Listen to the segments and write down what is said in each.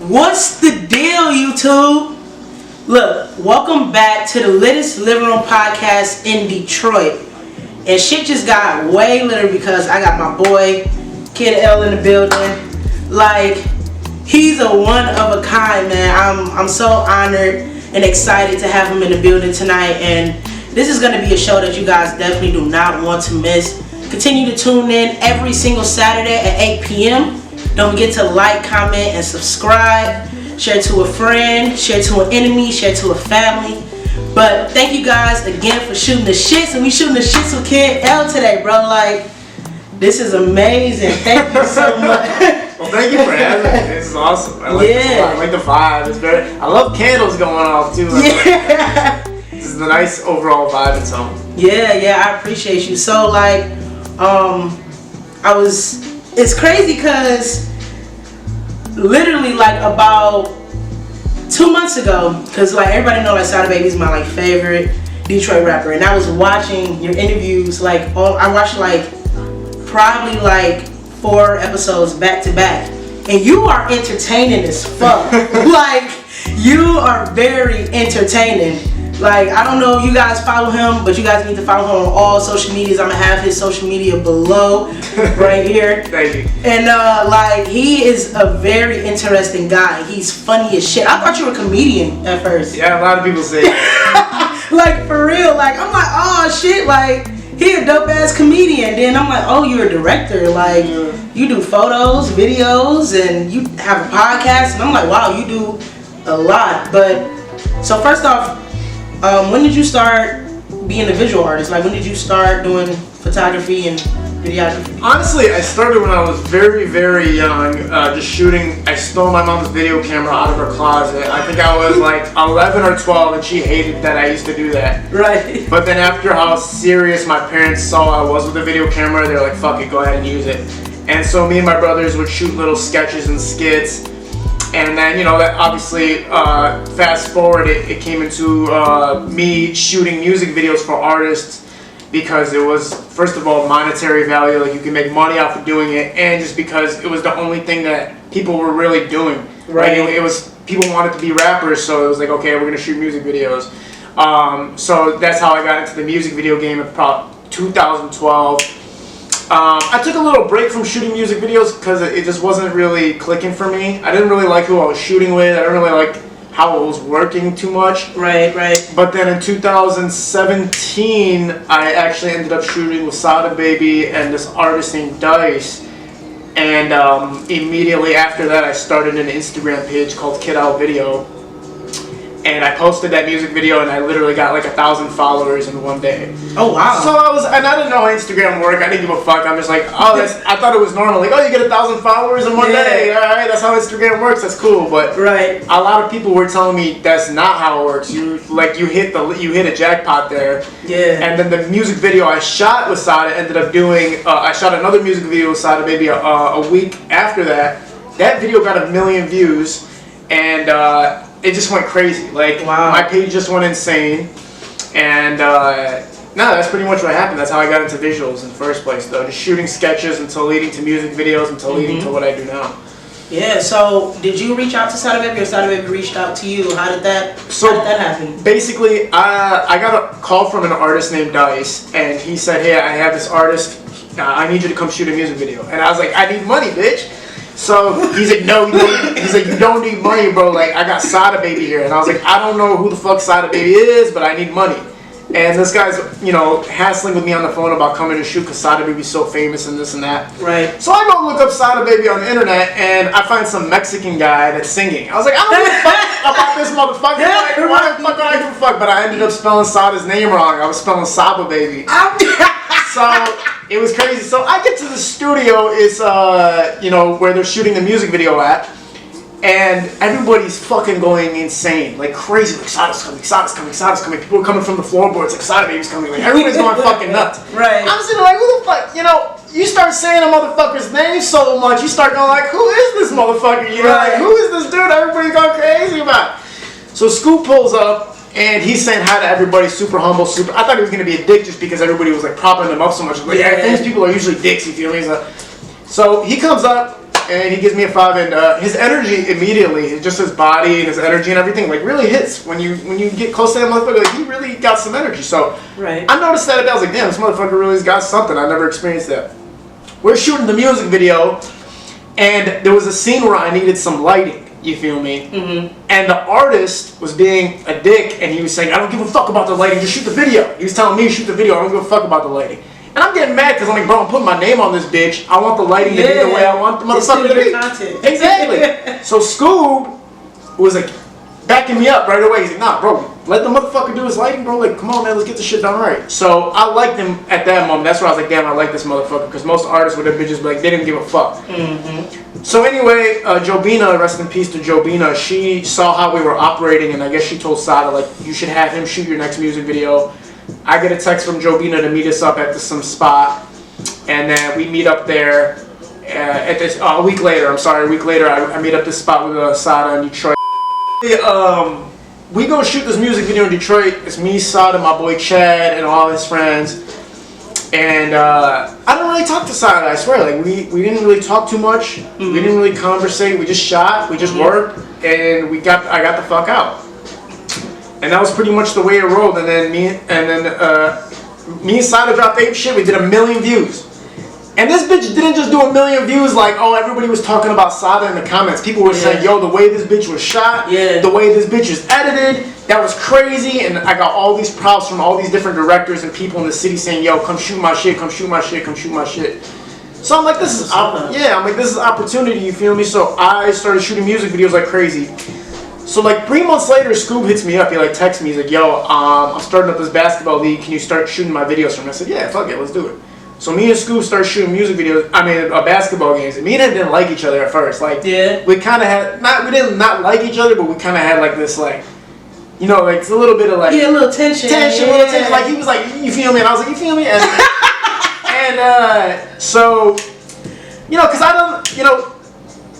What's the deal, YouTube? Look, welcome back to the littest living room podcast in Detroit. And shit just got way litter because I got my boy, kid.l in the building. Like, he's a one of a kind, man. I'm so honored and excited to have him in the building tonight. And this is going to be a show that you guys definitely do not want to miss. Continue to tune in every single Saturday at 8 p.m. Don't forget to like, comment, and subscribe. Share to a friend, share to an enemy, share to a family. But thank you guys again for shooting the shits. And we shooting the shits with kid.l today, bro. Like, this is amazing. Thank you so much. Well, thank you for having me. This is awesome. I like the vibe. It's very. I love candles going off too. This is a nice overall vibe and so. Yeah, I appreciate you. So like, it's crazy because literally like about 2 months ago, because like everybody know like Sada Baby's my like favorite Detroit rapper, and I was watching your interviews like I watched like probably like 4 episodes back to back, and you are entertaining as fuck. Like, you are very entertaining. Like, I don't know if you guys follow him, but you guys need to follow him on all social medias. I'm gonna have his social media below right here. Thank you. And like, he is a very interesting guy. He's funny as shit. I thought you were a comedian at first. Yeah, a lot of people say like, for real. Like, I'm like, oh shit, like, he a dope ass comedian. Then I'm like, oh, you're a director. Like, you do photos, videos, and you have a podcast. And I'm like, wow, you do a lot. But so first off, when did you start being a visual artist? Like, when did you start doing photography and videography? Honestly, I started when I was very, very young, just shooting. I stole my mom's video camera out of her closet. I think I was like 11 or 12, and she hated that I used to do that. Right. But then after how serious my parents saw I was with the video camera, they were like, fuck it, go ahead and use it. And so me and my brothers would shoot little sketches and skits. And then, you know, that obviously, fast forward, it came into me shooting music videos for artists because it was, first of all, monetary value, like you can make money off of doing it, and just because it was the only thing that people were really doing. Right. Like, it was, people wanted to be rappers, so it was like, okay, we're gonna shoot music videos. So that's how I got into the music video game in probably 2012. I took a little break from shooting music videos because it just wasn't really clicking for me. I didn't really like who I was shooting with. I didn't really like how it was working too much. Right. But then in 2017, I actually ended up shooting with Sada Baby and this artist named Dice. And immediately after that, I started an Instagram page called kid.l Video. And I posted that music video, and I literally got like 1,000 followers in one day. Oh wow! So I didn't know how Instagram worked. I didn't give a fuck. I'm just like, oh, I thought it was normal. Like, oh, you get 1,000 followers in one day. All right, that's how Instagram works. That's cool. But a lot of people were telling me that's not how it works. You hit a jackpot there. Yeah. And then the music video I shot with Sada ended up doing. I shot another music video with Sada maybe a week after that. That video got 1 million views, and it just went crazy. Like, my page just went insane. And that's pretty much what happened. That's how I got into visuals in the first place, though. Just shooting sketches until leading to music videos, until leading to what I do now. Yeah, so did you reach out to Sada Baby, or Sada Baby reached out to you? How did that happen? Basically, I got a call from an artist named Dice, and he said, hey, I have this artist. I need you to come shoot a music video. And I was like, I need money, bitch. So he's like, no, he's like, you don't need money, bro. Like, I got Sada Baby here. And I was like, I don't know who the fuck Sada Baby is, but I need money. And this guy's, hassling with me on the phone about coming to shoot because Sada Baby's so famous and this and that. Right. So I go look up Sada Baby on the internet, and I find some Mexican guy that's singing. I was like, I don't give a fuck about this motherfucker. Like, why the fuck do I give a fuck? But I ended up spelling Sada's name wrong. I was spelling Saba Baby. So it was crazy. So I get to the studio, it's where they're shooting the music video at, and everybody's fucking going insane, like crazy. Like, Sada's coming. People are coming from the floorboards, like, Sada Baby's coming. Like, everybody's going fucking nuts. Right. I'm sitting like, who the fuck? You start saying a motherfucker's name so much, you start going like, who is this motherfucker? Like, who is this dude everybody's going crazy about? So Scoop pulls up. And he's saying hi to everybody, super humble, I thought he was going to be a dick just because everybody was like propping him up so much. Like, famous people are usually dicks, you feel me? So he comes up, and he gives me a 5, and his energy immediately, just his body and his energy and everything, like really hits when you get close to that motherfucker. Like, he really got some energy. So I noticed that. I was like, damn, this motherfucker really's got something. I never experienced that. We're shooting the music video, and there was a scene where I needed some lighting. You feel me? Mm-hmm. And the artist was being a dick, and he was saying, I don't give a fuck about the lighting, just shoot the video. He was telling me, shoot the video, I don't give a fuck about the lighting. And I'm getting mad because I'm like, bro, I'm putting my name on this bitch. I want the lighting to be the way I want the motherfucker to be. Content. Exactly. So Scoob was like backing me up right away. He's like, nah, bro, let the motherfucker do his lighting, bro. Like, come on, man, let's get this shit done right. So I liked him at that moment. That's where I was like, damn, I like this motherfucker. Because most artists with their bitches be like, they didn't give a fuck. Mm-hmm. So anyway, Jobina, rest in peace to Jobina, she saw how we were operating, and I guess she told Sada, like, you should have him shoot your next music video. I get a text from Jobina to meet us up at some spot, and then we meet up there at this, a week later, I meet up this spot with Sada in Detroit. We go shoot this music video in Detroit. It's me, Sada, my boy Chad, and all his friends. And I don't really talk to Sada, I swear. Like, we didn't really talk too much. Mm-hmm. We didn't really conversate. We just shot. We just worked, and I got the fuck out. And that was pretty much the way it rolled. And then me and Sada dropped ape shit. We did 1 million views. And this bitch didn't just do 1 million views like, oh, everybody was talking about Sada in the comments. People were saying, yo, the way this bitch was shot, the way this bitch was edited, that was crazy. And I got all these props from all these different directors and people in the city saying, yo, come shoot my shit, come shoot my shit, come shoot my shit. So I'm like, this is opportunity, you feel me? So I started shooting music videos like crazy. So like 3 months later, Scoob hits me up. He like texts me. He's like, yo, I'm starting up this basketball league. Can you start shooting my videos for me? I said, yeah, fuck it, let's do it. So me and Scoob started shooting music videos. Basketball games. And me and him didn't like each other at first. Like, we kind of had we didn't not like each other, but we kind of had like this like, you know, like it's a little bit of like a little tension. Little tension. Like he was like, you feel me? And I was like, you feel me? And so, you know, because I don't, you know.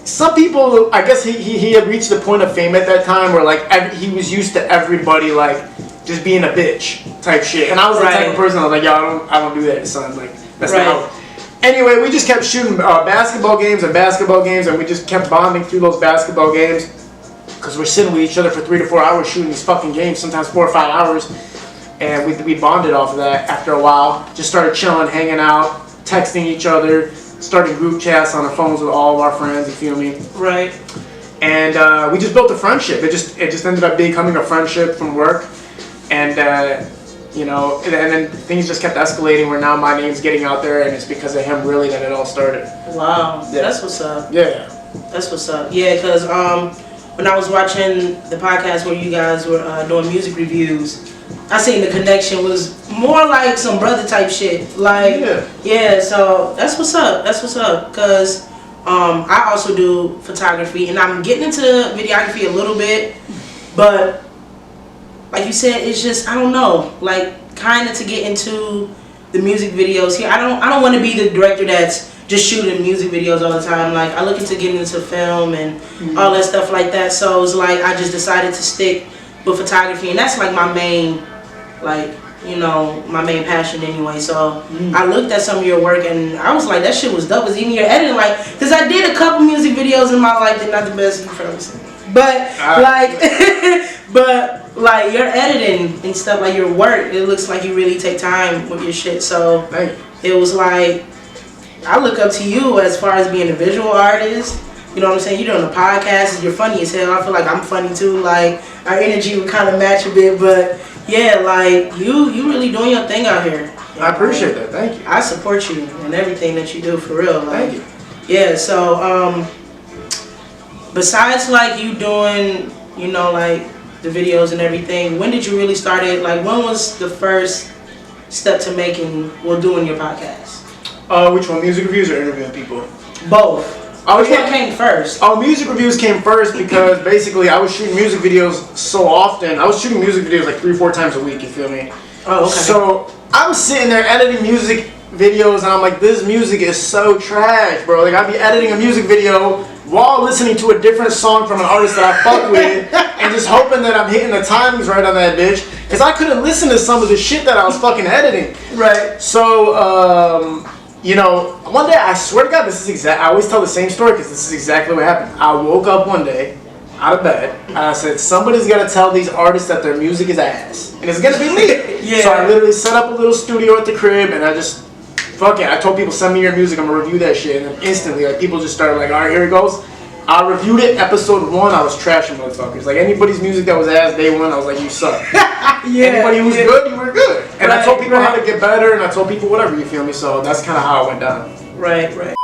Some people, I guess he had reached the point of fame at that time where like he was used to everybody like just being a bitch type shit, and I was the type of person I was like, yo, I don't do that, son. Like that's not how. Anyway, we just kept shooting basketball games, and we just kept bonding through those basketball games because we're sitting with each other for 3 to 4 hours shooting these fucking games, sometimes 4 or 5 hours, and we bonded off of that. After a while, just started chilling, hanging out, texting each other. Started group chats on our phones with all of our friends, you feel me? Right. And we just built a friendship. It just ended up becoming a friendship from work. And, you know, and then things just kept escalating where now my name's getting out there, and it's because of him really that it all started. Wow. Yeah. That's what's up. Yeah. That's what's up. Yeah, because when I was watching the podcast where you guys were doing music reviews, I seen the connection was more like some brother type shit. Like, so that's what's up. That's what's up. Because I also do photography, and I'm getting into videography a little bit. But like you said, it's just, I don't know, like kind of to get into the music videos here. I don't want to be the director that's just shooting music videos all the time. Like, I look into getting into film and all that stuff like that. So it's like I just decided to stick with photography, and that's like my main, like, you know, my main passion anyway. So I looked at some of your work and I was like, that shit was dope. It's even your editing, like, because I did a couple music videos in my life. They're not the best, you probably see, but like your editing and stuff, like your work, it looks like you really take time with your shit. So it was like, I look up to you as far as being a visual artist. You know what I'm saying? You're doing a podcast. You're funny as hell. I feel like I'm funny too. Like, our energy would kind of match a bit. But yeah, like you really doing your thing out here. I appreciate that. Thank you. I support you in everything that you do, for real. Like, thank you. Yeah. So besides like you doing, you know, like the videos and everything, when did you really start it? Like, when was the first step to doing your podcast? Which one? Music reviews or interviewing people? Both. Which one came first? Music reviews came first because basically I was shooting music videos so often. I was shooting music videos like 3 or 4 times a week, you feel me? Oh, okay. So I'm sitting there editing music videos and I'm like, this music is so trash, bro. Like, I'd be editing a music video while listening to a different song from an artist that I fuck with and just hoping that I'm hitting the timings right on that bitch. Because I couldn't listen to some of the shit that I was fucking editing. Right. So, you know, one day, I swear to God, I always tell the same story because this is exactly what happened. I woke up one day, out of bed, and I said, somebody's got to tell these artists that their music is ass. And it's going to be me. Yeah. So I literally set up a little studio at the crib, and I just, fuck it. I told people, send me your music, I'm going to review that shit. And then instantly, like, people just started like, all right, here it goes. I reviewed it, episode 1, I was trashing motherfuckers. Like, anybody's music that was ass, day 1, I was like, you suck. Anybody who was good, you were good. And I told people how to get better, and I told people whatever, you feel me? So that's kind of how it went down. Right.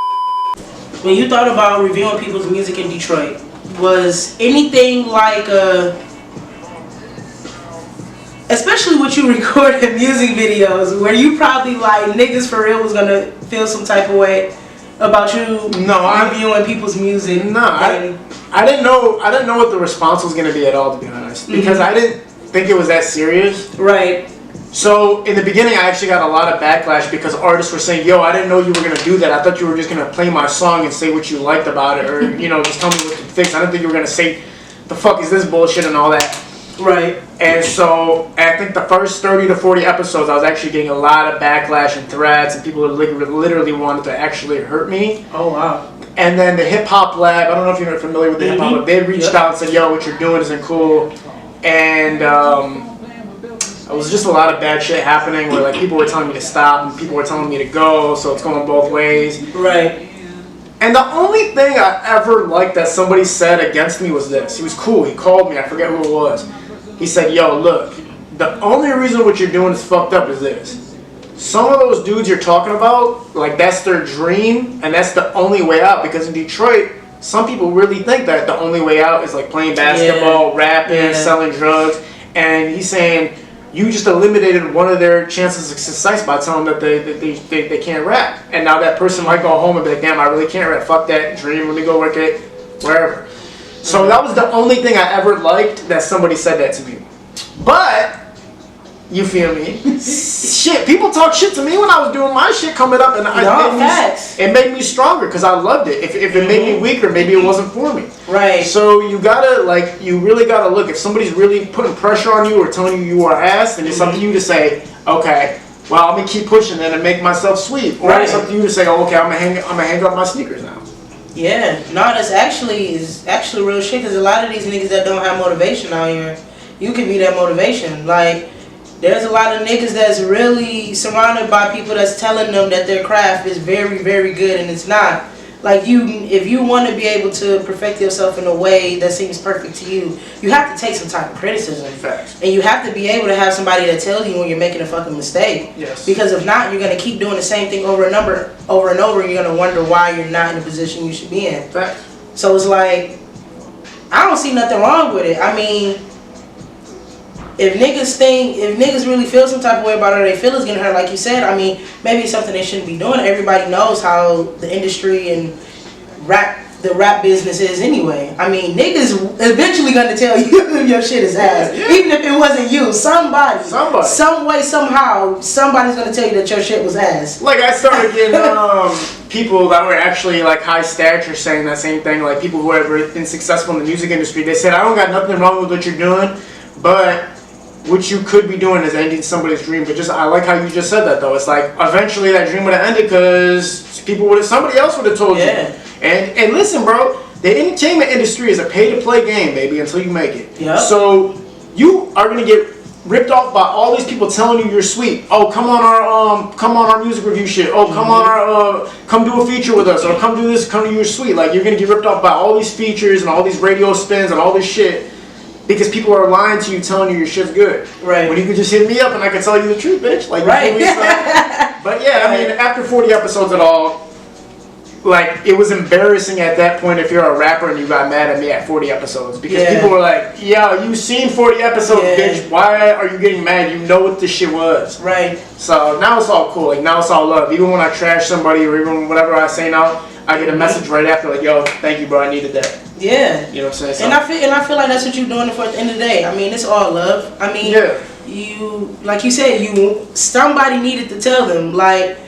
When you thought about reviewing people's music in Detroit, was anything like, especially with you recording music videos, where you probably like, niggas for real was gonna feel some type of way about you reviewing people's music? No, I didn't know what the response was gonna be at all, to be honest, because I didn't think it was that serious. Right. So in the beginning, I actually got a lot of backlash because artists were saying, "Yo, I didn't know you were gonna do that. I thought you were just gonna play my song and say what you liked about it, or just tell me what to fix. I didn't think you were gonna say, the fuck is this bullshit and all that." Right. And so I think the first 30 to 40 episodes, I was actually getting a lot of backlash and threats, and people literally wanted to actually hurt me. Oh wow. And then the Hip Hop Lab, I don't know if you're familiar with the Hip Hop Lab, they reached out and said, "Yo, what you're doing isn't cool." And it was just a lot of bad shit happening where like people were telling me to stop and people were telling me to go, so it's going both ways. Right. And the only thing I ever liked that somebody said against me was this. He was cool. He called me. I forget who it was. He said, "Yo, look, the only reason what you're doing is fucked up is this. Some of those dudes you're talking about, like that's their dream and that's the only way out, because in Detroit, some people really think that the only way out is like playing basketball, rapping, selling drugs." And he's saying, you just eliminated one of their chances of success by telling them that they can't rap. And now that person might go home and be like, "Damn, I really can't rap. Fuck that dream. Let me go work it wherever." So that was the only thing I ever liked that somebody said that to me. But, you feel me? Shit, people talk shit to me when I was doing my shit coming up, and it made me stronger because I loved it. If it made me weaker, maybe it wasn't for me. Right. So you really gotta look. If somebody's really putting pressure on you or telling you you are ass, then it's up to you to say, okay, well, I'm gonna keep pushing then and make myself sweet. Or it's up to you to say, oh, okay, I'm gonna hang up my sneakers now. Yeah, no, that's actually real shit, because a lot of these niggas that don't have motivation out here, you can be that motivation. Like, there's a lot of niggas that's really surrounded by people that's telling them that their craft is very, very good, and it's not. Like, if you want to be able to perfect yourself in a way that seems perfect to you, you have to take some type of criticism. Facts. And you have to be able to have somebody that tells you when you're making a fucking mistake. Yes. Because if not, you're going to keep doing the same thing over and over, and you're going to wonder why you're not in the position you should be in. Facts. So it's like, I don't see nothing wrong with it. I mean, if niggas really feel some type of way about it, or they feel it's getting hurt, like you said, I mean, maybe it's something they shouldn't be doing. Everybody knows how the industry and the rap business is anyway. I mean, niggas eventually gonna tell you your shit is ass. Yeah. Even if it wasn't you, somebody, some way, somehow, somebody's gonna tell you that your shit was ass. Like, I started getting people that were actually like high stature saying that same thing. Like, people who have been successful in the music industry, they said, "I don't got nothing wrong with what you're doing, but what you could be doing is ending somebody's dream." But I like how you just said that, though. It's like, eventually that dream would have ended because somebody else would have told you. And listen, bro, the entertainment industry is a pay-to-play game, baby, until you make it. Yeah. So you are gonna get ripped off by all these people telling you you're sweet. "Oh, come on our music review shit. Oh, come do a feature with us, or come do this. Come to you're sweet." Like, you're gonna get ripped off by all these features and all these radio spins and all this shit. Because people are lying to you, telling you your shit's good. Right. When you could just hit me up and I could tell you the truth, bitch. Like, right. But yeah, I mean, after 40 episodes at all, like, it was embarrassing at that point if you're a rapper and you got mad at me at 40 episodes. Because people were like, "Yo, you seen 40 episodes, bitch. Why are you getting mad? You know what this shit was." Right. So now it's all cool. Like, now it's all love. Even when I trash somebody or even whatever I say now, I get a message right after, like, "Yo, thank you, bro. I needed that." Yeah. You know what I'm saying? So, and I feel like that's what you're doing for at the end of the day. I mean, it's all love. I mean, you, like you said, somebody needed to tell them. Like,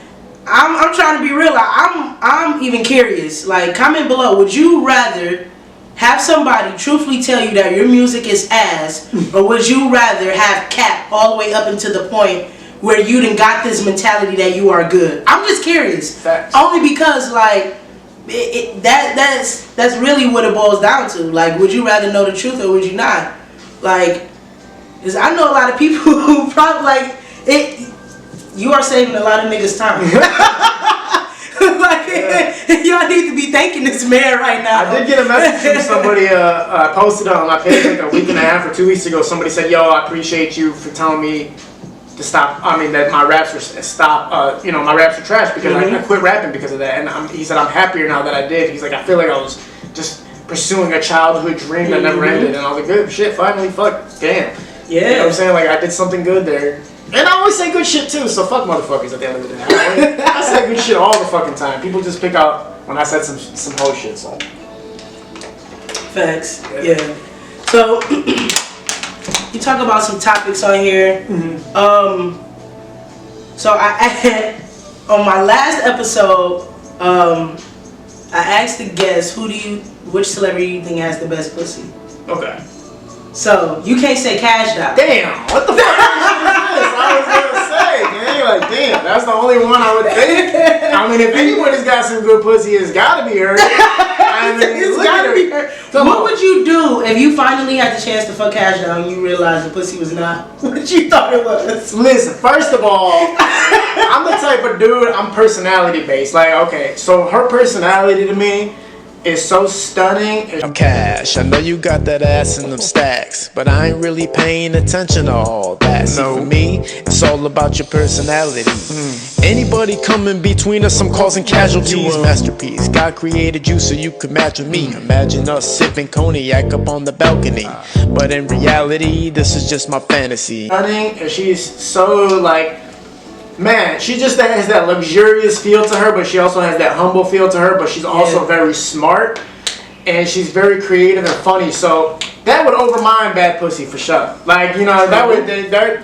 I'm trying to be real. Like, I'm even curious. Like, comment below. Would you rather have somebody truthfully tell you that your music is ass, or would you rather have cap all the way up until the point where you done got this mentality that you are good? I'm just curious. Facts. Only because like that's really what it boils down to. Like, would you rather know the truth or would you not? Like, cause I know a lot of people who probably like it. You are saving a lot of niggas' time. Like, y'all need to be thanking this man right now. I did get a message from somebody. I posted on my page like a week and a half or 2 weeks ago. Somebody said, "Yo, I appreciate you for telling me to stop. I mean, that my raps were stop. My raps are trash because I quit rapping because of that." And he said, "I'm happier now that I did." He's like, "I feel like I was just pursuing a childhood dream that never ended." And I was like, "Good shit, finally, fuck, damn." Yeah. You know what I'm saying? Like, I did something good there. And I always say good shit too, so fuck motherfuckers at the end of the day. I say good shit all the fucking time. People just pick out when I said some whole shit, so. Facts. Yeah. So you talk about some topics on here. So I on my last episode, I asked the guests which celebrity you think has the best pussy. Okay. So you can't say Cash Doll. Damn, what the fuck is this? I was gonna say, man, like, damn, that's the only one I would think. I mean, if anybody's got some good pussy, it's gotta be her. I mean, It's look gotta at be her. What would you do if you finally had the chance to fuck Cash Doll and you realized the pussy was not what you thought it was? Listen, first of all, I'm the type of dude, I'm personality based. Like, okay, so her personality to me is so stunning. I'm Cash, I know you got that ass in them stacks, but I ain't really paying attention to all that. See, for me, it's all about your personality. Anybody coming between us, I'm causing casualties. Masterpiece, God created you so you could match with me. Imagine us sipping cognac up on the balcony, but in reality, this is just my fantasy. Stunning, and she's so like, man, she just has that luxurious feel to her, but she also has that humble feel to her, but she's also very smart, and she's very creative and funny, so that would overmine bad pussy for sure. Like, you know,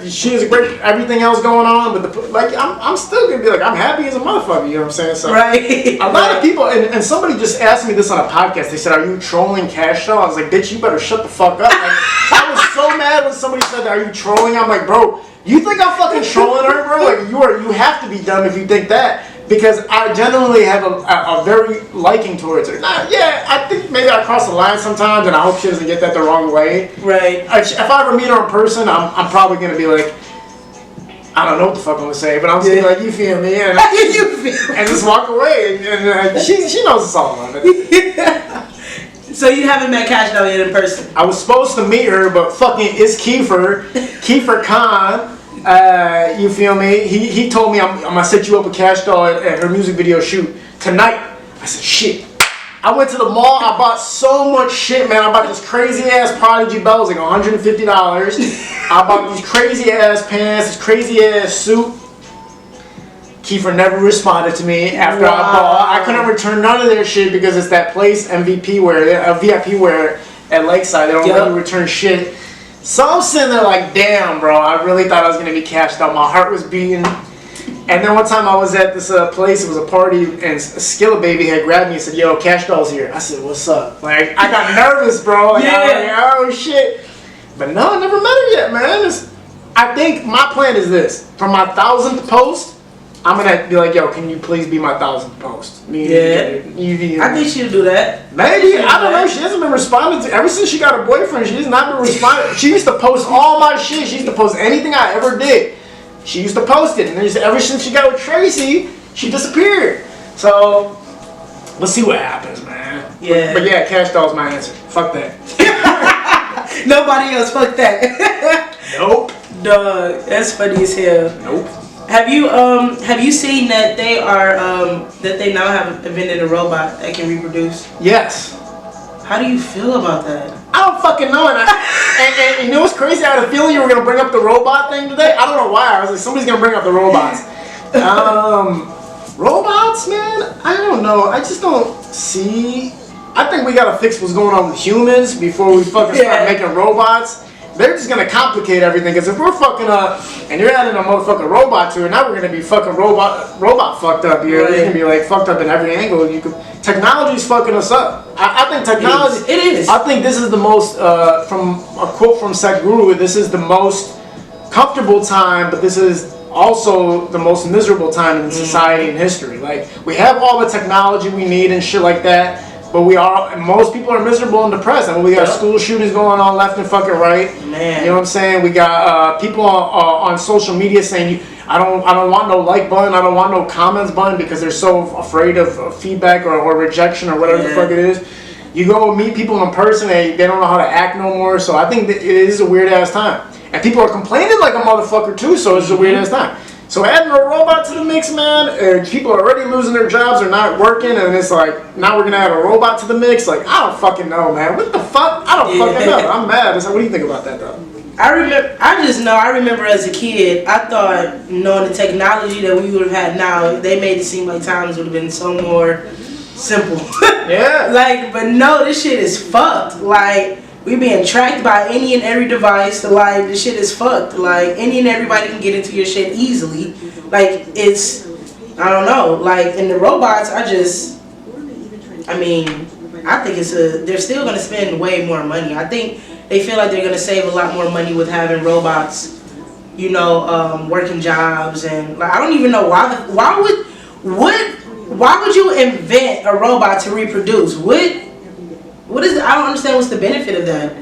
she is great, everything else going on, but I'm still gonna be like, I'm happy as a motherfucker, you know what I'm saying? So, right. A lot of people, and somebody just asked me this on a podcast, they said, "Are you trolling Cash Doll?" I was like, "Bitch, you better shut the fuck up." Like, I was so mad when somebody said, "Are you trolling?" I'm like, bro, you think I'm fucking trolling her, bro? Like, you have to be dumb if you think that, because I genuinely have a very liking towards her. Now, yeah, I think maybe I cross the line sometimes, and I hope she doesn't get that the wrong way. Right. If I ever meet her in person, I'm probably gonna be like, I don't know what the fuck I'm gonna say, but I'm just like, you feel me, and and just walk away, and she knows it's all love. So you haven't met Cash Doll yet in person? I was supposed to meet her, but fucking it's Kiefer Khan. You feel me? He told me I'm gonna set you up with Cash Doll at her music video shoot tonight. I said, shit. I went to the mall. I bought so much shit, man. I bought this crazy ass Prodigy belt, like $150. I bought these crazy ass pants, this crazy ass suit. Kiefer never responded to me after I bought. I couldn't return none of their shit because it's that place, MVP wear, VIP wear at Lakeside. They don't let you return shit. So I'm sitting there like, damn, bro. I really thought I was gonna be cashed out. My heart was beating. And then one time I was at this place. It was a party, and Skilla Baby had grabbed me and said, "Yo, Cash Doll's here." I said, "What's up?" Like, I got nervous, bro. Like, I was like, oh shit. But no, I never met her yet, man. I think my plan is this: for my 1,000th post, I'm gonna be like, "Yo, can you please be my 1,000th post?" I think she'll do that. Maybe. I don't know. She hasn't been responding to. Ever since she got a boyfriend, she has not been responding. She used to post all my shit. She used to post anything I ever did. She used to post it, and then ever since she got with Tracy, she disappeared. So let's see what happens, man. Yeah. But yeah, Cash Doll's my answer. Fuck that. Nobody else. Fuck that. Nope. Dog, that's funny as hell. Nope. Have you seen that they are that they now have invented a robot that can reproduce? Yes. How do you feel about that? I don't fucking know. And you know what's crazy? I had a feeling you were gonna bring up the robot thing today. I don't know why. I was like, somebody's gonna bring up the robots. Robots, man. I don't know. I just don't see. I think we gotta fix what's going on with humans before we fucking start making robots. They're just gonna complicate everything, because if we're fucking up and you're adding a motherfucking robot to it, now we're gonna be fucking robot fucked up here. It's gonna be like fucked up in every angle. Technology's fucking us up. I think technology. It is. I think this is the most, from a quote from Sadhguru, this is the most comfortable time, but this is also the most miserable time in society and history. Like, we have all the technology we need and shit like that, but most people are miserable and depressed. I mean, we got school shootings going on left and fucking right. Man. You know what I'm saying? We got people on social media saying, I don't want no like button, I don't want no comments button, because they're so afraid of feedback or rejection or whatever the fuck it is. You go meet people in person, they don't know how to act no more. So I think that it is a weird ass time. And people are complaining like a motherfucker too, so it's a weird ass time. So adding a robot to the mix, man, people are already losing their jobs, they're not working, and it's like, now we're gonna add a robot to the mix? Like, I don't fucking know, man. What the fuck? I don't fucking know. I'm mad. It's like, what do you think about that, though? I remember as a kid, I thought, knowing the technology that we would have had now, they made it seem like times would have been so more simple. Yeah. Like, but no, this shit is fucked. Like, we being tracked by any and every device. Like, this shit is fucked. Like, any and everybody can get into your shit easily. Like, it's, I don't know. Like, and the robots, I think they're still gonna spend way more money. I think they feel like they're gonna save a lot more money with having robots, working jobs, and like, I don't even know why would you invent a robot to reproduce? What is? I don't understand what's the benefit of that.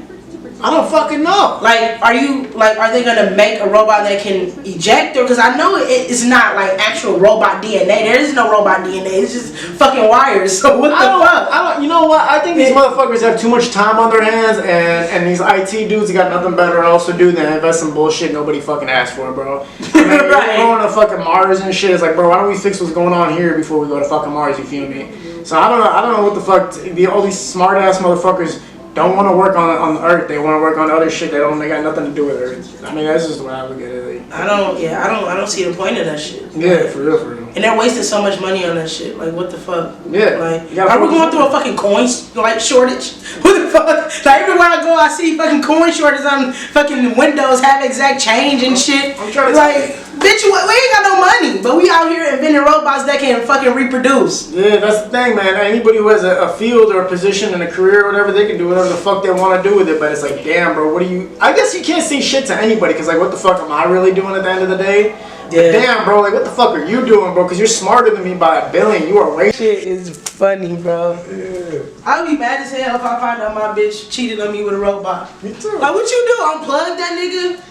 I don't fucking know. Like, are they gonna make a robot that can eject? Or because I know it's not like actual robot DNA. There is no robot DNA. It's just fucking wires. So what the fuck? You know what? I think these motherfuckers have too much time on their hands, and these IT dudes got nothing better else to do than invest in bullshit nobody fucking asked for, bro. I mean, Right. Going to fucking Mars and shit. It's like, bro, why don't we fix what's going on here before we go to fucking Mars? You feel me? So I don't know what the fuck. All these smart ass motherfuckers don't want to work on the Earth. They want to work on other shit. They got nothing to do with Earth. I mean, that's just the way I look at it. I don't see the point of that shit. Yeah, for real. And they're wasting so much money on that shit. Like, what the fuck? Yeah. Like, are we going through a fucking coin shortage? What the fuck? Like, everywhere I go, I see fucking coin shortages on fucking windows, have exact change and shit. I'm trying to like, bitch, we ain't got no money, but we out here inventing robots that can fucking reproduce. Yeah, that's the thing, man. Anybody who has a field or a position and a career or whatever, they can do whatever the fuck they want to do with it. But it's like, damn, bro, I guess you can't say shit to anybody, because like, what the fuck am I really doing at the end of the day? Yeah. Damn, bro, like, what the fuck are you doing, bro? Because you're smarter than me by a billion. You are way. Shit is funny, bro. Yeah. I'll be mad as hell if I find out my bitch cheated on me with a robot. Me too. Like, what you do? Unplug that nigga?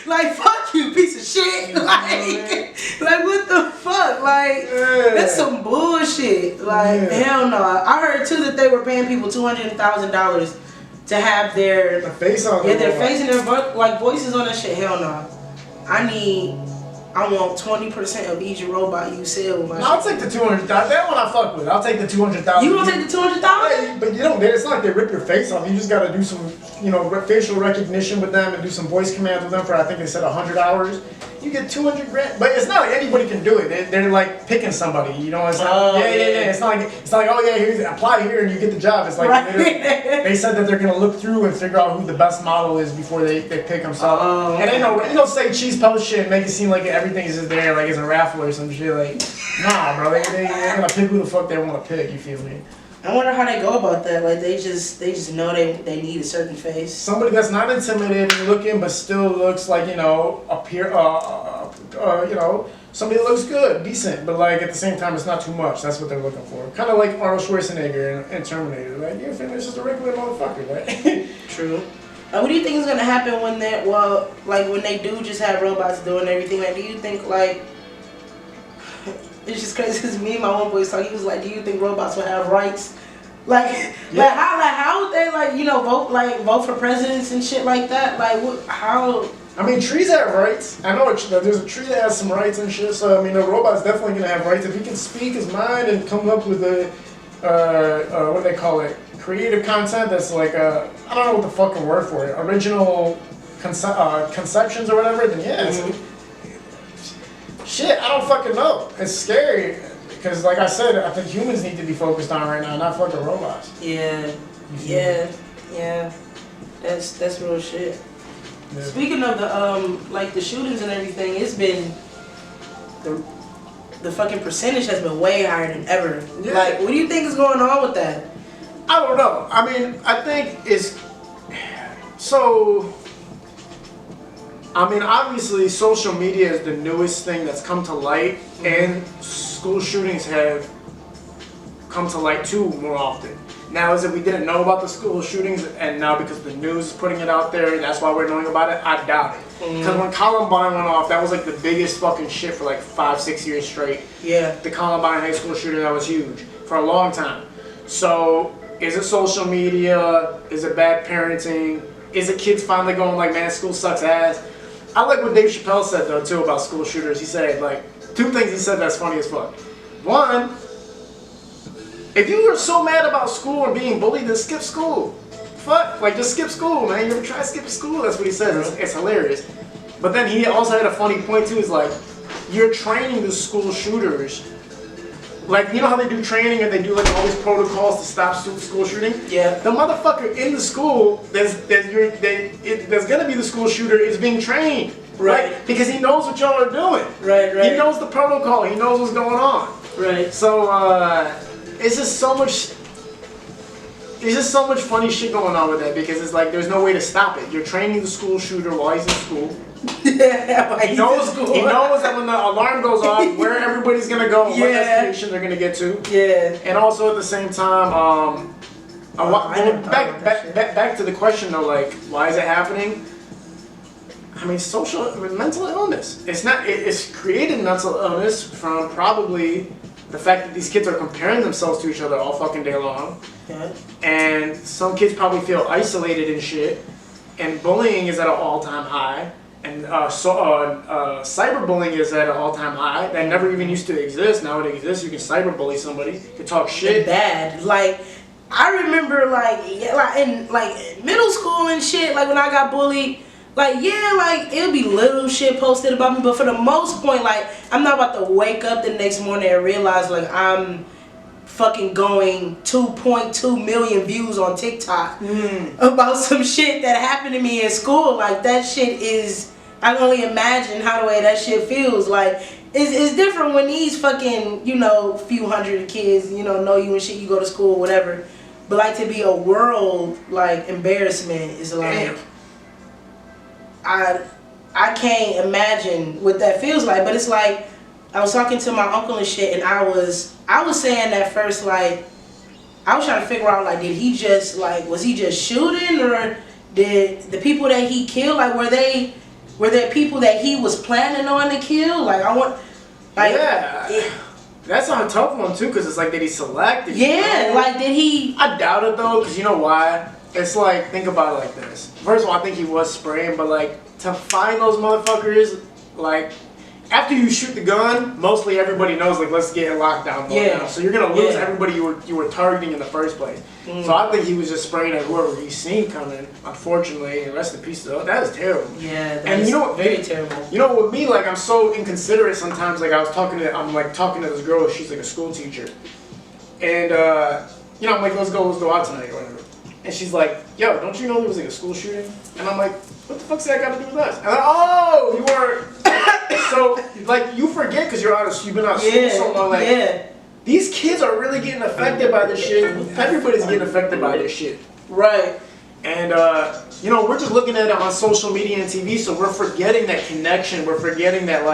like, fuck you, piece of shit. Like, what the fuck? Like, that's some bullshit. Like, hell no. I heard too that they were paying people $200,000 to have their face on their face and their voices on that shit. Hell no. I want 20% of each robot you sell with my shit. I'll take the 200,000. That one I fuck with. I'll take the 200,000. You gonna take the 200,000? But you don't. It's not like they rip your face off. You just gotta do some, facial recognition with them and do some voice commands with them for, I think they said 100 hours. You get 200 grand. But it's not like anybody can do it. They're like picking somebody. It's not. It's not like oh yeah, here's apply here and you get the job. It's like they said that they're gonna look through and figure out who the best model is before they pick them. So and they don't say cheese post shit and make it seem like everything is just there, like it's a raffle or some shit. Like, nah, bro. They're gonna pick who the fuck they want to pick. You feel me? I wonder how they go about that. Like, they just know they need a certain face. Somebody that's not intimidating looking, but still looks like somebody that looks good, decent, but like at the same time it's not too much. That's what they're looking for. Kind of like Arnold Schwarzenegger in Terminator. Like, you feel me? It's just a regular motherfucker, right? True. What do you think is gonna happen when when they do just have robots doing everything? Like, do you think like? It's just crazy because me and my one boy was talking. He was like, "Do you think robots will have rights? How would they vote for presidents and shit like that? Like, how?" I mean, trees have rights. I know there's a tree that has some rights and shit. So I mean, a robot's definitely gonna have rights if he can speak his mind and come up with what do they call it? Creative content that's like I don't know what the fucking word for it. Original conceptions or whatever. Then yeah. Shit, I don't fucking know. It's scary because, like I said, I think humans need to be focused on right now, not fucking robots. Yeah. That's real shit. Yeah. Speaking of the shootings and everything, it's been the fucking percentage has been way higher than ever. Yeah. Like, what do you think is going on with that? I don't know. I mean, I think it's so. I mean, obviously, social media is the newest thing that's come to light, and school shootings have come to light too more often. Now, is it we didn't know about the school shootings, and now because the news is putting it out there, that's why we're knowing about it? I doubt it. Because when Columbine went off, that was like the biggest fucking shit for like 5-6 years straight. Yeah. The Columbine high school shooting, that was huge for a long time. So, is it social media? Is it bad parenting? Is it kids finally going like, man, school sucks ass? I like what Dave Chappelle said though too about school shooters. He said like 2 things he said that's funny as fuck. One, if you were so mad about school and being bullied, then skip school. Fuck, like just skip school, man. You ever try skipping school? That's what he says. It's hilarious. But then he also had a funny point too. Is like, you're training the school shooters. Like, you know how they do training and they do like all these protocols to stop school shooting? Yeah. The motherfucker in the school there's gonna be the school shooter is being trained. Right. Because he knows what y'all are doing. Right. He knows the protocol. He knows what's going on. Right. So it's just so much. There's just so much funny shit going on with that because it's like there's no way to stop it. You're training the school shooter while he's in school. He knows that when the alarm goes off, where everybody's gonna go, what destination they're gonna get to. Yeah. And also at the same time, back to the question though, like why is it happening? I mean, mental illness. It's created mental illness from probably the fact that these kids are comparing themselves to each other all fucking day long. Yeah. And some kids probably feel isolated and shit. And bullying is at an all-time high. And cyberbullying is at an all-time high. That never even used to exist. Now it exists. You can cyberbully somebody. You can talk shit. It's bad. Like, I remember in middle school and shit, like when I got bullied, it'll be little shit posted about me, but for the most point, like, I'm not about to wake up the next morning and realize, like, I'm fucking going 2.2 million views on TikTok about some shit that happened to me in school. Like, that shit is, I can only imagine how the way that shit feels. Like, it's different when these fucking, few hundred kids, know you and shit, you go to school, whatever. But, like, to be a world, like, embarrassment is, like, I can't imagine what that feels like. But it's like, I was talking to my uncle and shit, and I was saying at first, like, I was trying to figure out, like, did he just, like, was he just shooting, or did the people that he killed, like, were there people that he was planning on to kill? Like, that's a tough one too, because it's like, did he select? Did he? I doubt it though, because you know why? It's like, think about it like this. First of all, I think he was spraying, but like, to find those motherfuckers, like, after you shoot the gun, mostly everybody knows, like, let's get in lockdown mode now. So you're gonna lose everybody you were targeting in the first place. So I think he was just spraying at whoever he's seen coming. Unfortunately, and rest in peace though. That is terrible. Yeah, that's very terrible. You know, with me, like, I'm so inconsiderate sometimes. Like, I'm talking to this girl. She's like a school teacher, and I'm like, let's go out tonight or whatever. And she's like, yo, don't you know there was like a school shooting? And I'm like, what the fuck's that got to do with us? And I'm like, oh, you were. So, like, you forget because you've been out of school so long. Like, these kids are really getting affected by this shit. Everybody's getting affected by this shit. Right. And, we're just looking at it on social media and TV, so we're forgetting that connection. We're forgetting that,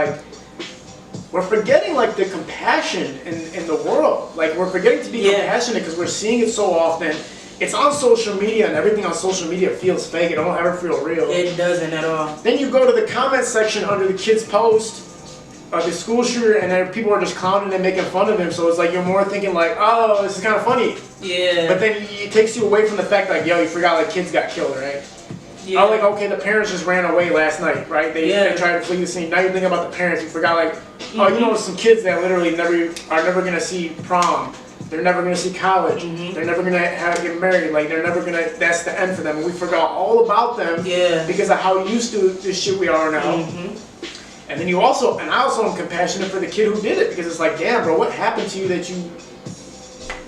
the compassion in the world. Like, we're forgetting to be compassionate because we're seeing it so often. It's on social media, and everything on social media feels fake. It don't ever feel real. It doesn't at all. Then you go to the comment section under the kid's post of the school shooter, and then people are just clowning and making fun of him. So it's like you're more thinking like, oh, this is kind of funny. Yeah. But then it takes you away from the fact like, yo, you forgot like kids got killed, right? Yeah. Oh, like, okay, the parents just ran away last night, right? They tried to flee the scene. Now you're thinking about the parents. You forgot like, some kids that literally are never gonna see prom. They're never going to see college. They're never going to get married. Like, they're never going to, that's the end for them. And we forgot all about them because of how used to this shit we are now. And then I also am compassionate for the kid who did it because it's like, damn, bro, what happened to you that you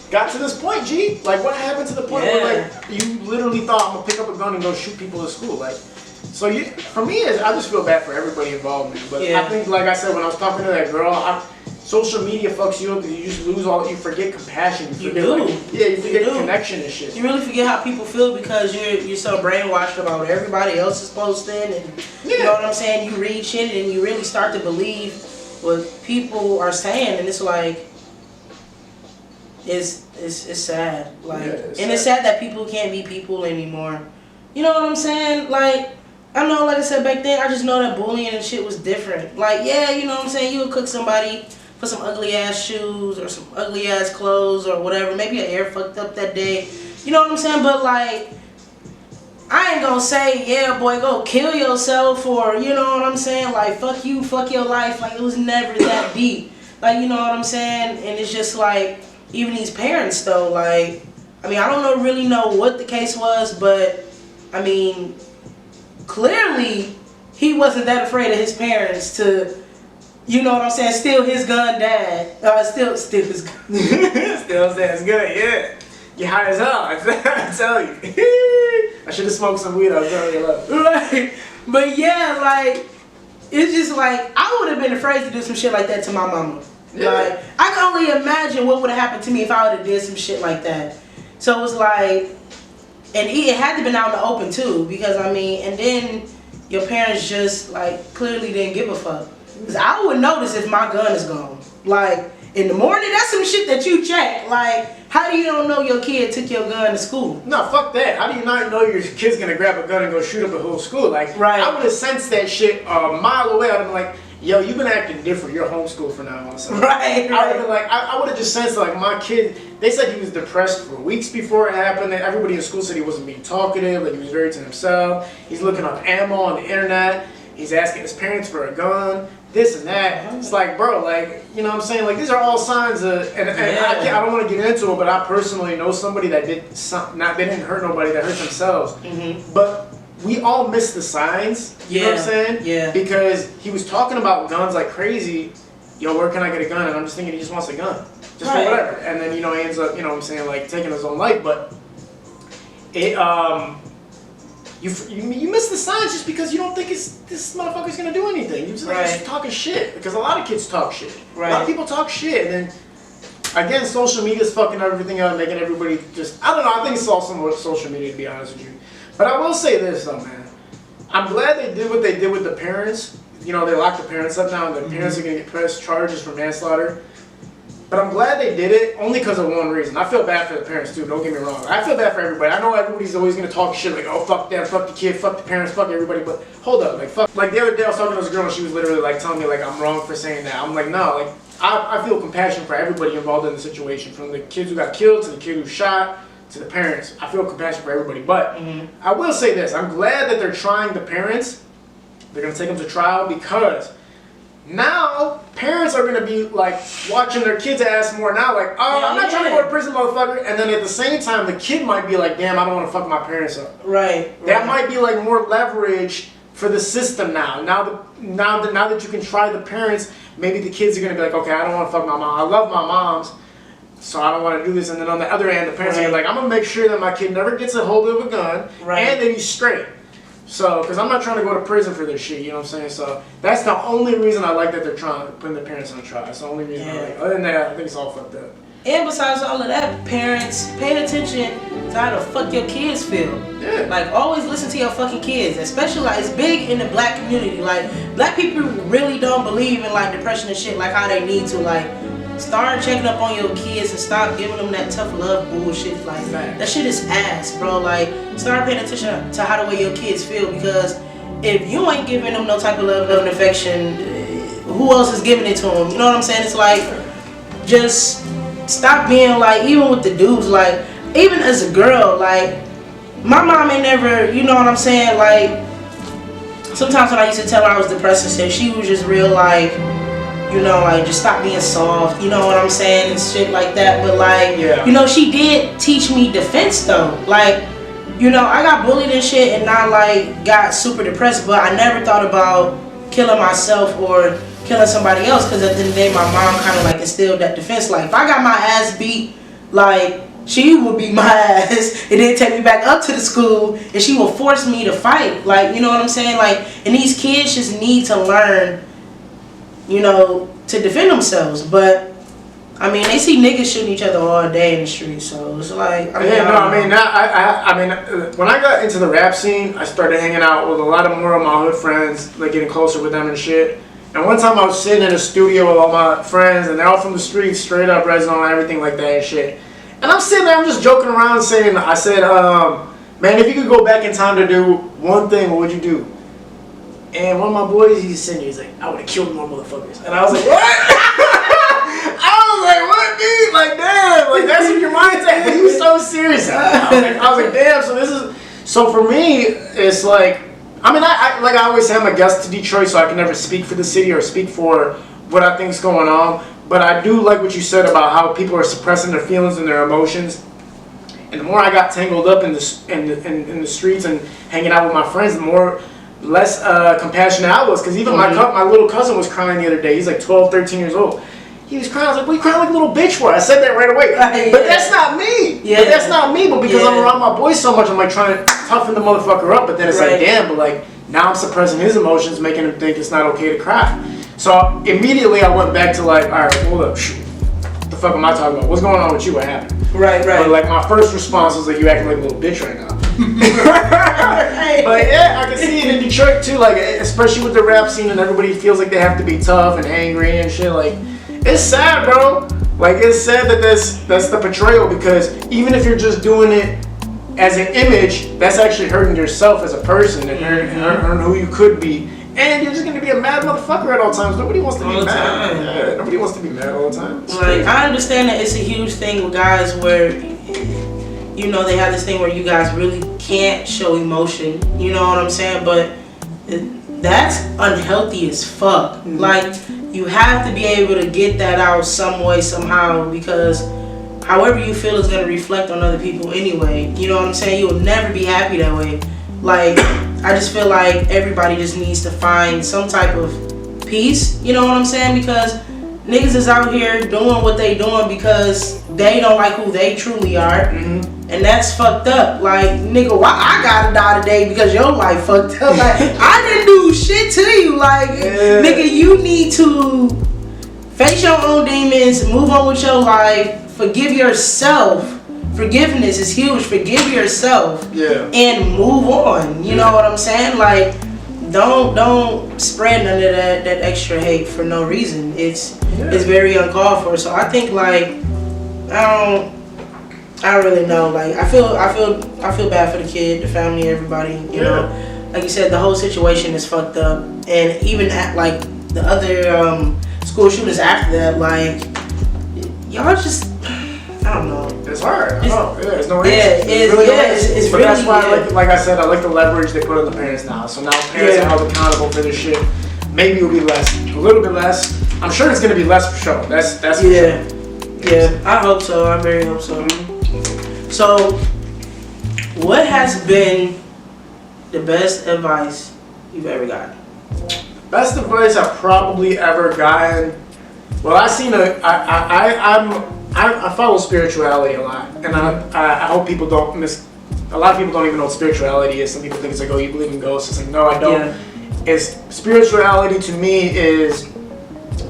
got to this point, G? Like, what happened to the point where, like, you literally thought, I'm going to pick up a gun and go shoot people at school? Like, so for me, I just feel bad for everybody involved, man. But I think, like I said, when I was talking to that girl, social media fucks you up because you just you forget compassion. You forget, do. You forget connection and shit. You really forget how people feel because you're so brainwashed about what everybody else is posting, and you know what I'm saying. You read shit and you really start to believe what people are saying, and it's like it's sad. Like, it's sad that people can't be people anymore. You know what I'm saying? Like, I know, like I said back then, I just know that bullying and shit was different. Like, yeah, you know what I'm saying? You would cook somebody for some ugly ass shoes or some ugly ass clothes or whatever. Maybe your hair fucked up that day. You know what I'm saying? But like, I ain't gonna say, yeah, boy, go kill yourself, or you know what I'm saying? Like, fuck you, fuck your life. Like, it was never that deep. Like, you know what I'm saying? And it's just like, even these parents though, like, I mean, I don't really know what the case was, but I mean, clearly he wasn't that afraid of his parents to, you know what I'm saying, steal his gun, dad. Steal his gun. Still sounds good, yeah. You high as hell, I tell you. I should have smoked some weed, I was telling you. Right. But yeah, like, it's just like, I would have been afraid to do some shit like that to my mama. Yeah. Like, I can only imagine what would have happened to me if I would have did some shit like that. So it was like, and it had to been out in the open too, because I mean, and then your parents just like clearly didn't give a fuck. Cause I would notice if my gun is gone. Like, in the morning, that's some shit that you check. Like, how do you don't know your kid took your gun to school? No, fuck that. How do you not know your kid's gonna grab a gun and go shoot up a whole school? Like, right. I would have sensed that shit a mile away. I'd have been like, yo, you've been acting different. You're homeschooled for now on. So Right. I would have been like, I would have just sensed like my kid. They said he was depressed for weeks before it happened. And everybody in school said he wasn't being talkative. Like, he was very to himself. He's looking up ammo on the internet. He's asking his parents for a gun. This and that. It's like, bro, like, you know what I'm saying? Like, these are all signs of, and I don't want to get into it, but I personally know somebody that did they didn't hurt nobody, that hurt themselves. Mm-hmm. But we all miss the signs, you know what I'm saying? Yeah. Because he was talking about guns like crazy. Yo, where can I get a gun? And I'm just thinking he just wants a gun. Just for whatever. And then, you know, he ends up, you know what I'm saying, like, taking his own life. But it, you miss the signs just because you don't think this motherfucker's gonna do anything. You just like, just talking shit, because a lot of kids talk shit. Right. A lot of people talk shit, and then again, social media's fucking everything up, making everybody just, I don't know. I think it's all some social media, to be honest with you. But I will say this though, man. I'm glad they did what they did with the parents. You know, they locked the parents up now, and the parents are gonna get pressed charges for manslaughter. But I'm glad they did it only because of one reason. I feel bad for the parents too, don't get me wrong. I feel bad for everybody. I know everybody's always gonna talk shit like, oh, fuck them, fuck the kid, fuck the parents, fuck everybody, but hold up, like, fuck. Like, the other day I was talking to this girl and she was literally like telling me like I'm wrong for saying that. I'm like, no, like, I feel compassion for everybody involved in the situation, from the kids who got killed to the kid who shot to the parents. I feel compassion for everybody, but I will say this, I'm glad that they're trying the parents. They're gonna take them to trial, because now parents are gonna be like watching their kids' ass more now, like, oh, I'm not trying to go to prison, motherfucker. And then at the same time, the kid might be like, damn, I don't want to fuck my parents up. Right. That might be like more leverage for the system now. Now that you can try the parents, maybe the kids are gonna be like, okay, I don't want to fuck my mom. I love my moms, so I don't want to do this. And then on the other hand, the parents are like, I'm gonna make sure that my kid never gets a hold of a gun, and that he's straight. So, because I'm not trying to go to prison for this shit, you know what I'm saying? So, that's the only reason I like that they're trying to put the parents on trial. That's the only reason I like. Other than that, I think it's all fucked up. And besides all of that, parents, pay attention to how the fuck your kids feel. Yeah. Like, always listen to your fucking kids. Especially, like, it's big in the black community. Like, black people really don't believe in, like, depression and shit like how they need to. Like, start checking up on your kids and stop giving them that tough love bullshit. Like, that shit is ass, bro. Like, start paying attention to how the way your kids feel, because if you ain't giving them no type of love and affection, who else is giving it to them? You know what I'm saying? It's like, just stop being like, even with the dudes, like, even as a girl, like, my mom ain't never, you know what I'm saying? Like, sometimes when I used to tell her I was depressed and shit, she was just real like, you know, like, just stop being soft, you know what I'm saying, and shit like that. But like, you know, she did teach me defense though. Like, you know, I got bullied and shit and I like got super depressed, but I never thought about killing myself or killing somebody else, because at the end of the day, my mom kind of like instilled that defense. Like, if I got my ass beat, like, she would beat my ass and then take me back up to the school and she will force me to fight. Like, you know what I'm saying? Like, and these kids just need to learn, you know, to defend themselves. But I mean, they see niggas shooting each other all day in the street, so it's like, when I got into the rap scene, I started hanging out with a lot of more of my hood friends, like getting closer with them and shit. And one time I was sitting in a studio with all my friends, and they're all from the streets, straight up Resno and everything like that and shit. And I'm sitting there, I'm just joking around saying, I said, man, if you could go back in time to do one thing, what would you do? And one of my boys, he's sitting there, he's like, I would have killed more motherfuckers. And I was like, what? I was like, what, dude? Like, damn, like, that's what your mind's at. But he was so serious. I was like, damn, so for me, it's like, I mean, like I always say, I'm a guest to Detroit, so I can never speak for the city or speak for what I think's going on. But I do like what you said about how people are suppressing their feelings and their emotions. And the more I got tangled up in the streets and hanging out with my friends, the less compassionate I was. Because even my little cousin was crying the other day. He's like 12, 13 years old. He was crying. I was like, what are you crying like a little bitch for? I said that right away. But that's not me. Yeah. But that's not me. But because I'm around my boys so much, I'm like trying to toughen the motherfucker up. But then it's like, damn, but like now I'm suppressing his emotions, making him think it's not okay to cry. So immediately I went back to like, all right, hold up. What the fuck am I talking about? What's going on with you? What happened? Right. But like my first response was like, you acting like a little bitch right now. But yeah, I can see it in Detroit too. Like especially with the rap scene and everybody feels like they have to be tough and angry and shit. Like it's sad, bro. Like it's sad that that's the portrayal, because even if you're just doing it as an image, that's actually hurting yourself as a person and hurting who you could be. And you're just gonna be a mad motherfucker at all times. Nobody wants to be mad. Yeah, nobody wants to be mad all the time. Like I understand that it's a huge thing with guys where, you know, they have this thing where you guys really can't show emotion. You know what I'm saying? But that's unhealthy as fuck. Mm-hmm. Like you have to be able to get that out some way, somehow, because however you feel is gonna reflect on other people anyway. You know what I'm saying? You'll never be happy that way. Like I just feel like everybody just needs to find some type of peace, you know what I'm saying? Because niggas is out here doing what they doing because they don't like who they truly are. Mm-hmm. And that's fucked up. Like, nigga, why I gotta die today because your life fucked up? Like, I didn't do shit to you. Like, nigga, you need to face your own demons, move on with your life, forgive yourself. Forgiveness is huge. Forgive yourself, and move on. You know what I'm saying? Like, don't spread none of that extra hate for no reason. It's very uncalled for. So I think like I don't really know. Like I feel bad for the kid, the family, everybody. You know, like you said, the whole situation is fucked up, and even at like the other school shooters after that, like y'all just. I don't know. It's hard. I know. Yeah, there's no answer. It's but really, that's why, like I said, I like the leverage they put on the parents now. So now parents are held accountable for this shit. Maybe it'll be less, a little bit less. I'm sure it's gonna be less for sure. That's for sure. Yeah. I hope so. I very hope so. So, what has been the best advice you've ever gotten? Best advice I've probably ever gotten. Well, I follow spirituality a lot, and I hope people don't miss. A lot of people don't even know what spirituality is. Some people think it's like, oh, you believe in ghosts. It's like, no, I don't. Yeah. It's spirituality to me is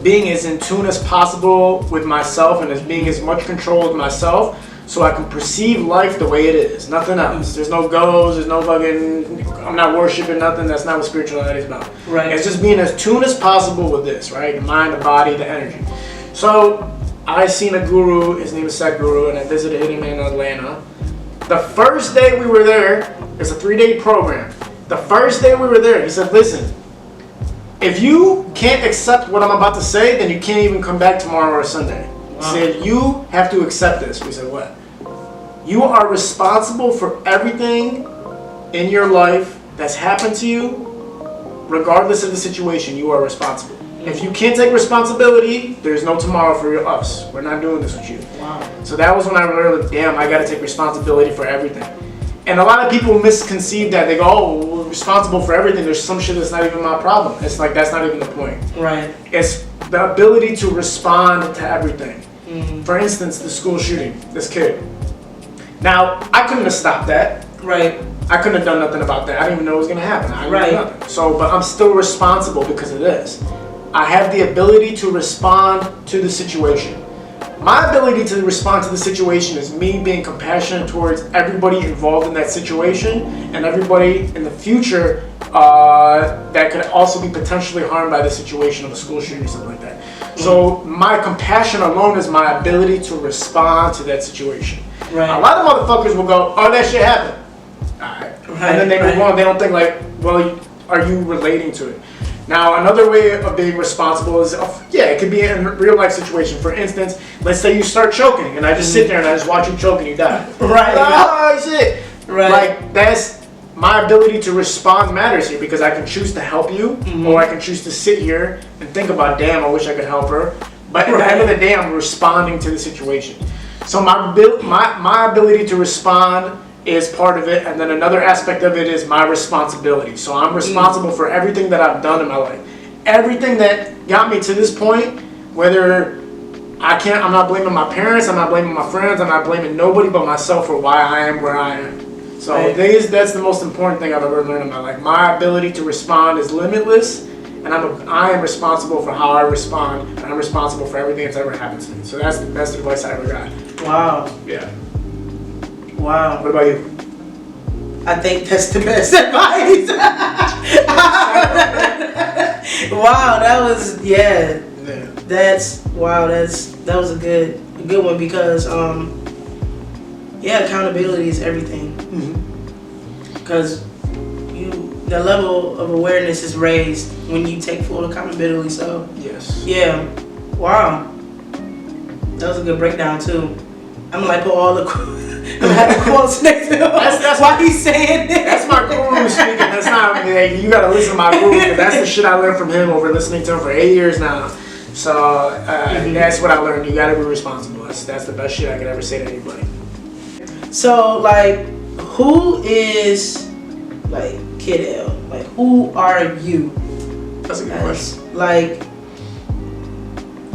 being as in tune as possible with myself and as being as much control of myself, so I can perceive life the way it is. Nothing else. There's no ghosts. There's no fucking. I'm not worshiping nothing. That's not what spirituality is about. Right. It's just being as tuned as possible with this. Right. The mind, the body, the energy. So. I seen a guru, his name is Seth Guru, and I visited him in Atlanta. The first day we were there, it's a 3-day program. The first day we were there, he said, listen, if you can't accept what I'm about to say, then you can't even come back tomorrow or Sunday. Wow. He said, you have to accept this. We said, what? You are responsible for everything in your life that's happened to you, regardless of the situation. You are responsible. If you can't take responsibility, there's no tomorrow for us. We're not doing this with you. Wow. So that was when I realized, damn, I got to take responsibility for everything. And a lot of people misconceive that. They go, oh, we're responsible for everything. There's some shit that's not even my problem. It's like, that's not even the point. Right. It's the ability to respond to everything. Mm-hmm. For instance, the school shooting, this kid. Now, I couldn't have stopped that. Right. I couldn't have done nothing about that. I didn't even know it was going to happen. I didn't know nothing. So, but I'm still responsible because of this. I have the ability to respond to the situation. My ability to respond to the situation is me being compassionate towards everybody involved in that situation and everybody in the future that could also be potentially harmed by the situation of a school shooting or something like that. So my compassion alone is my ability to respond to that situation. Right. A lot of motherfuckers will go, "Oh, that shit happened." Alright. And then they move on. They don't think like, well, are you relating to it? Now, another way of being responsible is, it could be in a real life situation. For instance, let's say you start choking, and I just sit there and I just watch you choke and you die. Right. Oh, shit. Right. Like, that's my ability to respond matters here, because I can choose to help you, or I can choose to sit here and think about, damn, I wish I could help her. But at the end of the day, I'm responding to the situation. So my ability to respond is part of it, and then another aspect of it is my responsibility. So I'm responsible for everything that I've done in my life. Everything that got me to this point, whether I'm not blaming my parents, I'm not blaming my friends, I'm not blaming nobody but myself for why I am where I am. So that's the most important thing I've ever learned in my life. My ability to respond is limitless, and I am responsible for how I respond, and I'm responsible for everything that's ever happened to me. So that's the best advice I ever got. Wow. Yeah. Wow. What about you? I think that's the best advice. Wow, that was that was a good one, because accountability is everything. Because the level of awareness is raised when you take full accountability. So yes. Yeah. Wow. That was a good breakdown too. I'm gonna like put all the I'm gonna have the quotes next to him. That's why he's saying this. That's my guru speaking. That's not like, you gotta listen to my guru, because that's the shit I learned from him over listening to him for 8 years now. So that's what I learned. You gotta be responsible. That's the best shit I could ever say to anybody. So like, who is like kid.l? Like, who are you? That's a good question. Like,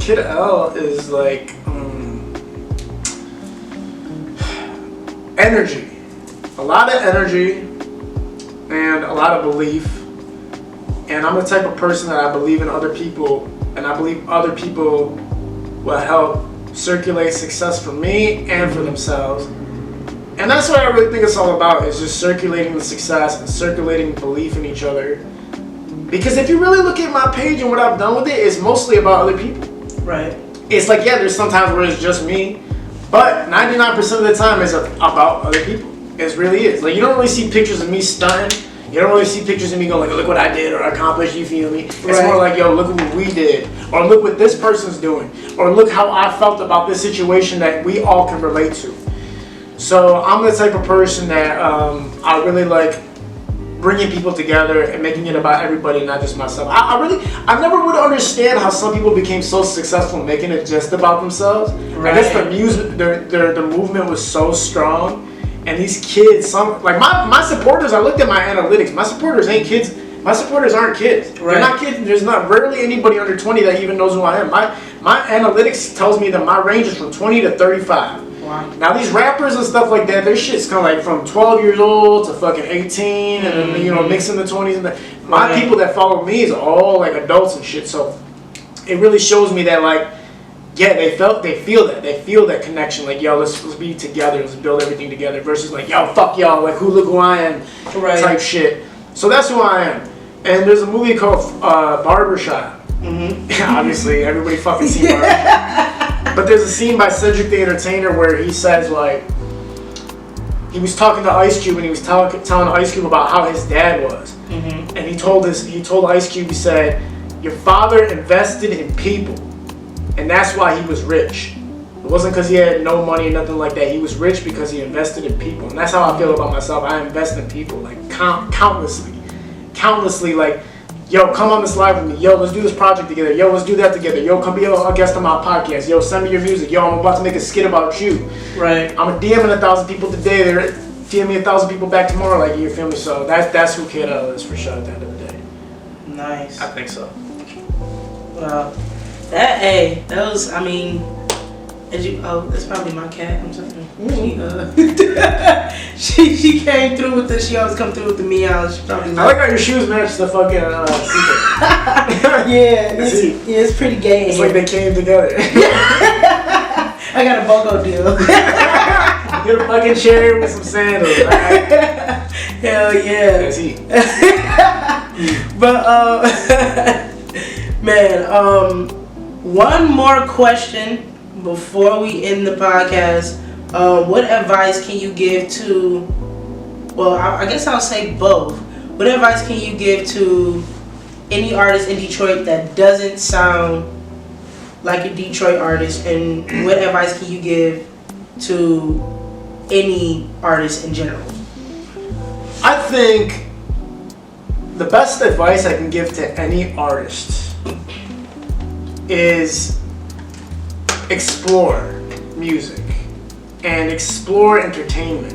kid.l is like energy. A lot of energy and a lot of belief. And I'm the type of person that I believe in other people, and I believe other people will help circulate success for me and for themselves. And that's what I really think it's all about, is just circulating the success and circulating belief in each other. Because if you really look at my page and what I've done with it, it's mostly about other people. right. It's like, there's sometimes where it's just me, but 99% of the time it's about other people. It really is. Like, you don't really see pictures of me stunting. You don't really see pictures of me going like, look what I did or accomplished, you feel me? It's more like, yo, look what we did. Or look what this person's doing. Or look how I felt about this situation that we all can relate to. So I'm the type of person that I really like bringing people together and making it about everybody, not just myself. I never would understand how some people became so successful making it just about themselves. Right. I guess the movement was so strong. And these kids, my supporters, I looked at my analytics. My supporters ain't kids. My supporters aren't kids. Right. They're not kids. There's not rarely anybody under 20 that even knows who I am. My analytics tells me that my range is from 20 to 35. Wow. Now these rappers and stuff like that, their shit's kind of like from 12 years old to fucking 18, and then, mixing the 20s and my people that follow me is all like adults and shit. So it really shows me that like, yeah, they feel that connection. Like, yo, let's be together, let's build everything together. Versus like, yo, fuck y'all, like look who I am, type shit. So that's who I am. And there's a movie called Barbershop. Obviously, everybody fucking seen Barbershop. But there's a scene by Cedric the Entertainer where he says like, he was talking to Ice Cube and he was telling Ice Cube about how his dad was. And he told Ice Cube, he said, your father invested in people. And that's why he was rich. It wasn't because he had no money or nothing like that. He was rich because he invested in people. And that's how I feel about myself. I invest in people, like countlessly. Like, yo, come on this live with me. Yo, let's do this project together. Yo, let's do that together. Yo, come be a guest on my podcast. Yo, send me your music. Yo, I'm about to make a skit about you. Right. I'm DMing 1,000 people today. They're DMing me 1,000 people back tomorrow. Like, you feel me? So that's who kid.l is for sure at the end of the day. Nice. I think so. Wow. That was, I mean, that's probably my cat. I'm sorry. She came through with the. She always come through with the meows. She probably. I like how your shoes match the fucking sequel. It's pretty gay. It's like they came together. I got a BOGO deal. Get a fucking chair with some sandals. Right? Hell yeah. That's heat. But man, one more question before we end the podcast. What advice can you give to? Well, I guess I'll say both. What advice can you give to any artist in Detroit that doesn't sound like a Detroit artist, and what advice can you give to any artist in general? I think the best advice I can give to any artist is explore music and explore entertainment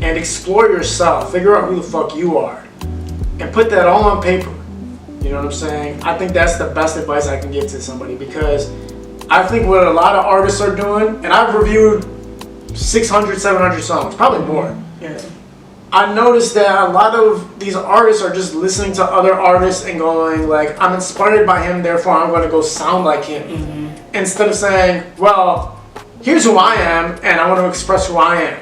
and explore yourself. Figure out who the fuck you are and put that all on paper. You know what I'm saying? I think that's the best advice I can give to somebody, because I think what a lot of artists are doing, and I've reviewed 600, 700 songs, probably more. Yeah. I noticed that a lot of these artists are just listening to other artists and going like, I'm inspired by him, therefore I'm going to go sound like him. Mm-hmm. Instead of saying, well, here's who I am and I want to express who I am.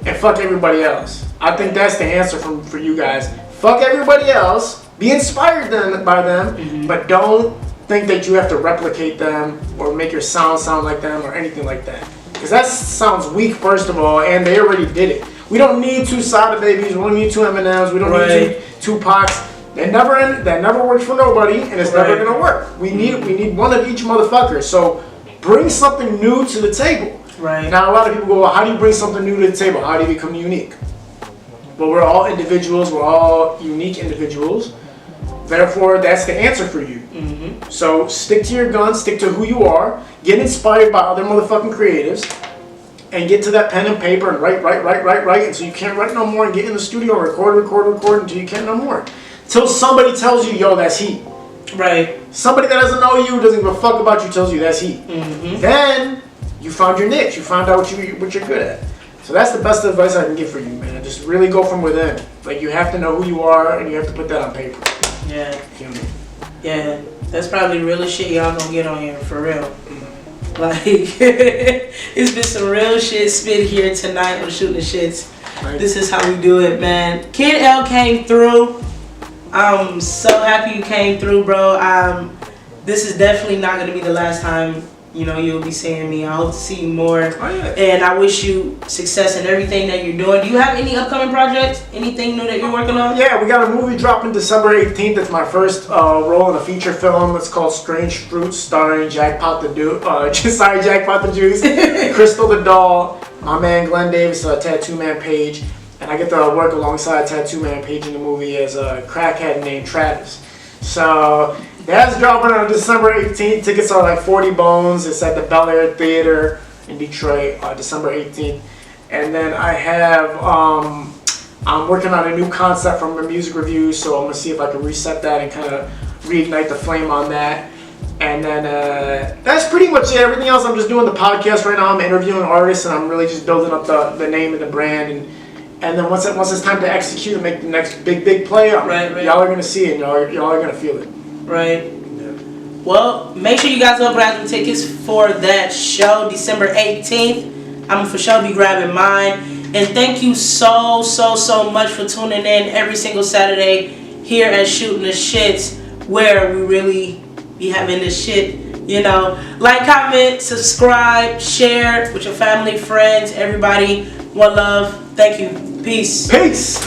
And fuck everybody else. I think that's the answer for you guys. Fuck everybody else. Be inspired by them, mm-hmm. but don't think that you have to replicate them or make your sound like them or anything like that. Because that sounds weak, first of all, and they already did it. We don't need 2 Sada Babies, we don't need 2 Eminems, we don't need 2 Pacs. That never works for nobody, and it's never gonna work. We need one of each motherfucker. So bring something new to the table. Right. Now a lot of people go, well, how do you bring something new to the table? How do you become unique? Well, we're all individuals, we're all unique individuals. Therefore, that's the answer for you. Mm-hmm. So stick to your guns, stick to who you are, get inspired by other motherfucking creatives, and get to that pen and paper and write until you can't write no more, and get in the studio and record until you can't no more. Till somebody tells you, yo, that's heat. Right. Somebody that doesn't know you, doesn't give a fuck about you, tells you that's heat. Mm-hmm. Then you found your niche. You found out what you're good at. So that's the best advice I can give for you, man. Just really go from within. Like, you have to know who you are, and you have to put that on paper. Yeah. Yeah. That's probably the realest shit y'all gonna get on here, for real. Mm-hmm. Like, it's been some real shit spit here tonight on Shooting the Shits. Right. This is how we do it, man. Kid.l came through. I'm so happy you came through, bro. This is definitely not gonna be the last time, you know, you'll be seeing me. I hope to see you more. Oh, yeah. And I wish you success in everything that you're doing. Do you have any upcoming projects? Anything new that you're working on? Yeah, we got a movie dropping December 18th. It's my first role in a feature film. It's called Strange Fruits, starring Jackpot the Juice, Crystal the Doll, my man Glenn Davis, Tattoo Man Page, and I get to work alongside Tattoo Man Page in the movie as a crackhead named Travis. So that's dropping on December 18th. Tickets are like 40 bones. It's at the Bel Air Theater in Detroit, December 18th. And then I have, I'm working on a new concept from a music review, so I'm gonna see if I can reset that and kind of reignite the flame on that. And then that's pretty much it. Everything else, I'm just doing the podcast right now. I'm interviewing artists, and I'm really just building up the name and the brand. And then once it's time to execute and make the next big play, right. Y'all are gonna see it. Y'all are gonna feel it. Right. Yeah. Well, make sure you guys go grab some tickets for that show, December 18th. I'm for sure be grabbing mine. And thank you so much for tuning in every single Saturday here at Shooting the Shits, where we really be having this shit, you know. Like, comment, subscribe, share with your family, friends, everybody. One love. Thank you. Peace. Peace.